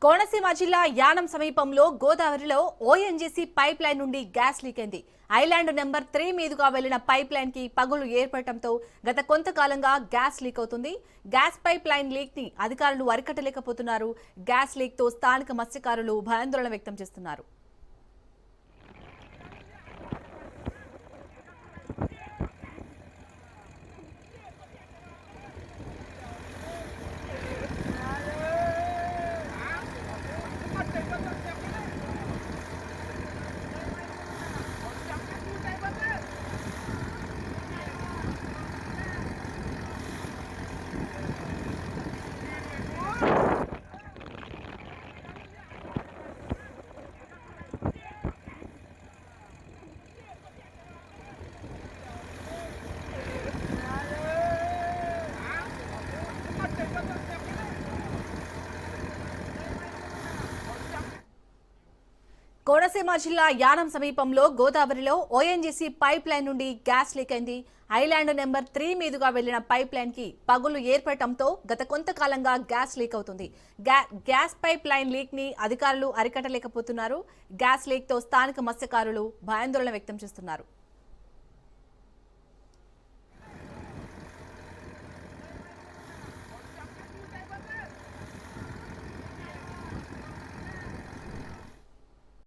కోనసీమ జిల్లా యానం సమీపంలో గోదావరిలో ఓఎన్జీసీ పైప్ లైన్ నుండి గ్యాస్ లీక్ అయింది. ఐలాండ్ నెంబర్ 3 మీదుగా వెళ్లిన పైప్ లైన్ కి పగులు ఏర్పడటంతో గత కొంతకాలంగా గ్యాస్ లీక్ అవుతుంది. గ్యాస్ పైప్ లైన్ లీక్ ని అధికారులు అరికట్టలేకపోతున్నారు. గ్యాస్ లీక్ తో స్థానిక మత్స్యకారులు భయాందోళన వ్యక్తం చేస్తున్నారు. కోనసీమ జిల్లా యానం సమీపంలో గోదావరిలో ఓఎన్జీసీ పైప్ లైన్ నుండి గ్యాస్ లీక్ అయింది. ఐలాండ్ నెంబర్ 3 మీదుగా వెళ్లిన పైప్ లైన్ కి పగులు ఏర్పడటంతో గత కొంతకాలంగా గ్యాస్ లీక్ అవుతుంది. గ్యాస్ పైప్ లైన్ లీక్ ని అధికారులు అరికట్టలేకపోతున్నారు. గ్యాస్ లీక్ తో స్థానిక మత్స్యకారులు భయాందోళన వ్యక్తం చేస్తున్నారు.